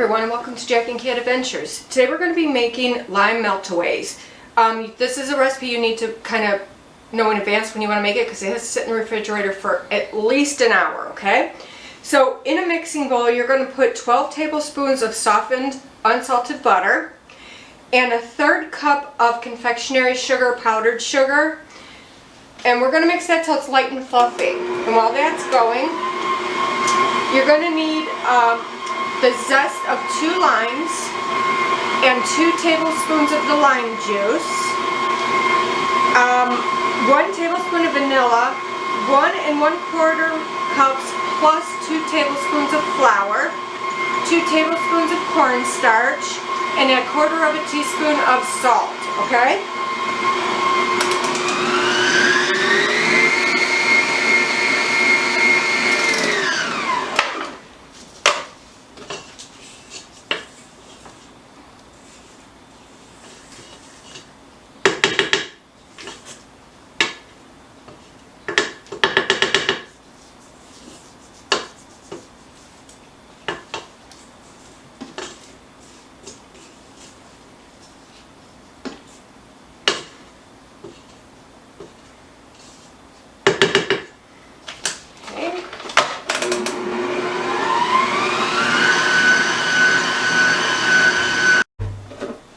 everyone, and welcome to Jack and Cat Adventures. Today we're going to be making lime meltaways. This is a recipe you need to kind of know in advance when you want to make it because it has to sit in the refrigerator for at least an hour, okay? So in a mixing bowl you're going to put 12 tablespoons of softened unsalted butter and a third cup of confectionery sugar, powdered sugar, and we're going to mix that till it's light and fluffy. And while that's going, you're going to need the zest of 2 limes and 2 tablespoons of the lime juice, 1 tablespoon of vanilla, 1 1/4 cups plus 2 tablespoons of flour, 2 tablespoons of cornstarch, and 1/4 teaspoon of salt, okay?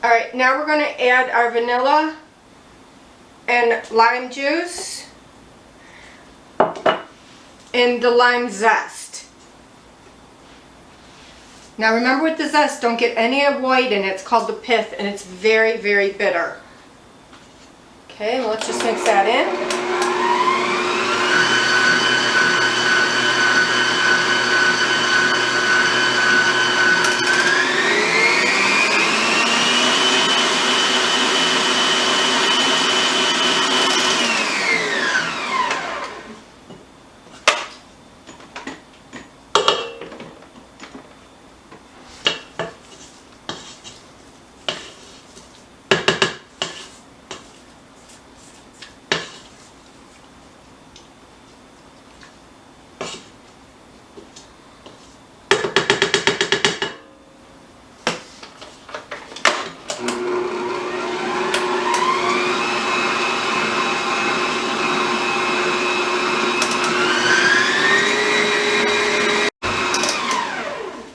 Alright, now we're going to add our vanilla and lime juice and the lime zest. Now remember with the zest, don't get any of white in it. It's called the pith and it's very, very bitter. Okay, well, let's just mix that in.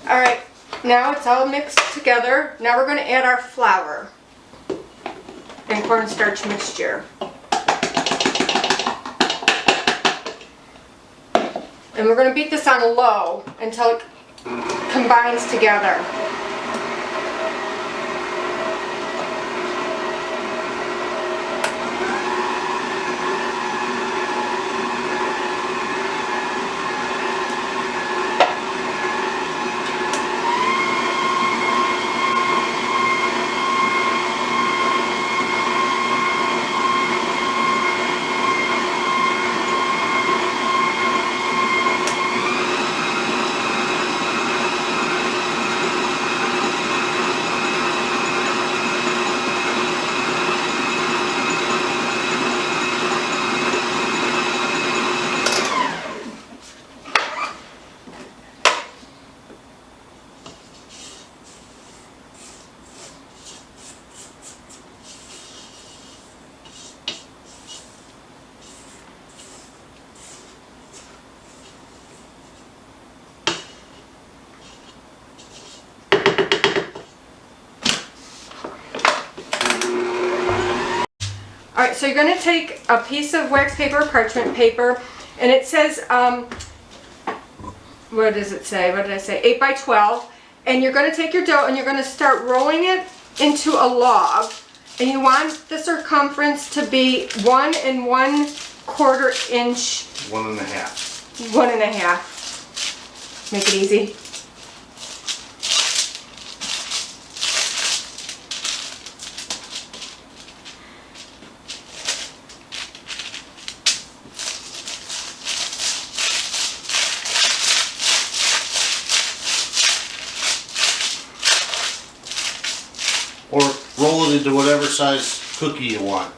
Alright, now it's all mixed together. Now we're going to add our flour and cornstarch mixture. And we're going to beat this on low until it combines together. Alright, so you're going to take a piece of wax paper or parchment paper, and it says, what does it say? What did I say? 8 by 12. And you're going to take your dough and you're going to start rolling it into a log. And you want the circumference to be 1 1/4 inch. 1 1/2. 1 1/2. Make it easy. Or roll it into whatever size cookie you want.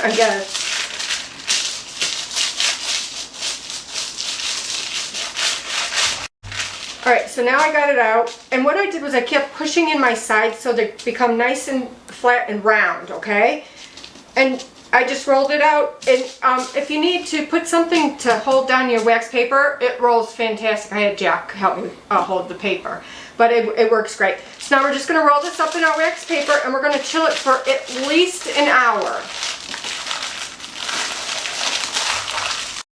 I guess. All right, so now I got it out, and what I did was I kept pushing in my sides so they become nice and flat and round, okay? And I just rolled it out, and if you need to put something to hold down your wax paper, it rolls fantastic. I had Jack help me hold the paper, but it works great. So now we're just gonna roll this up in our wax paper, and we're gonna chill it for at least an hour.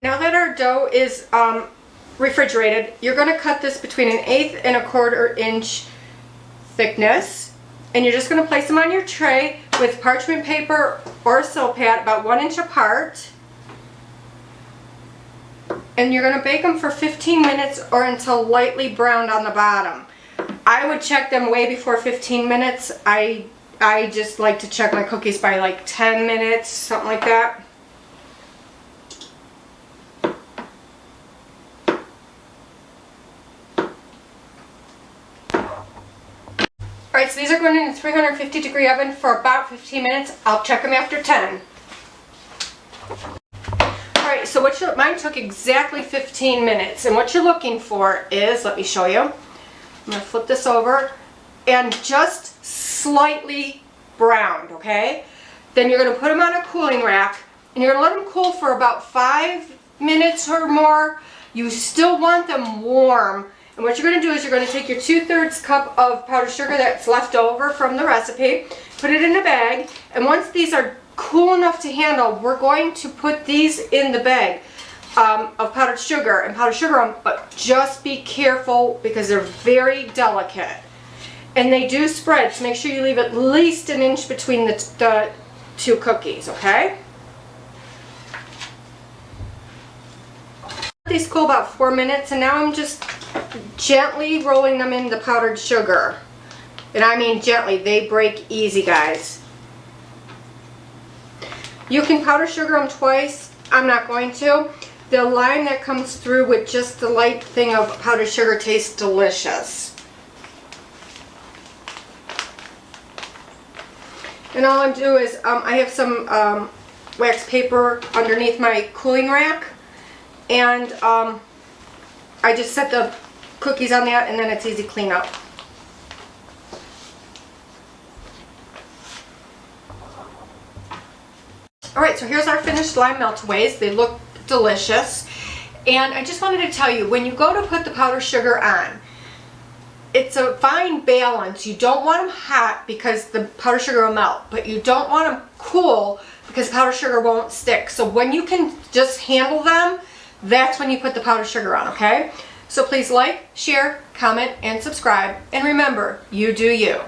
Now that our dough is refrigerated, you're going to cut this between 1/8 and 1/4 inch thickness, and you're just going to place them on your tray with parchment paper or a Silpat about 1 inch apart, and you're going to bake them for 15 minutes or until lightly browned on the bottom. I would check them way before 15 minutes. I just like to check my cookies by like 10 minutes, something like that. Alright, so these are going in a 350 degree oven for about 15 minutes. I'll check them after 10. Alright, so mine took exactly 15 minutes. And what you're looking for is, let me show you. I'm going to flip this over. And just slightly browned, okay? Then you're going to put them on a cooling rack. And you're going to let them cool for about 5 minutes or more. You still want them warm. And what you're going to do is you're going to take your 2/3 cup of powdered sugar that's left over from the recipe, put it in a bag, and once these are cool enough to handle, we're going to put these in the bag of powdered sugar and powdered sugar on, but just be careful because they're very delicate. And they do spread, so make sure you leave at least 1 inch between the two cookies, okay? These cool about 4 minutes, and now I'm just gently rolling them in the powdered sugar. And I mean gently, they break easy, guys. You can powder sugar them twice. I'm not going to. The lime that comes through with just the light thing of powdered sugar tastes delicious. And all I'm doing is, I have some wax paper underneath my cooling rack, and I just set the cookies on that, and then it's easy clean up. Alright, so here's our finished lime Meltaways. They look delicious. And I just wanted to tell you, when you go to put the powdered sugar on, it's a fine balance. You don't want them hot because the powdered sugar will melt, but you don't want them cool because powdered sugar won't stick. So when you can just handle them, that's when you put the powdered sugar on, okay? So please like, share, comment, and subscribe. And remember, you do you.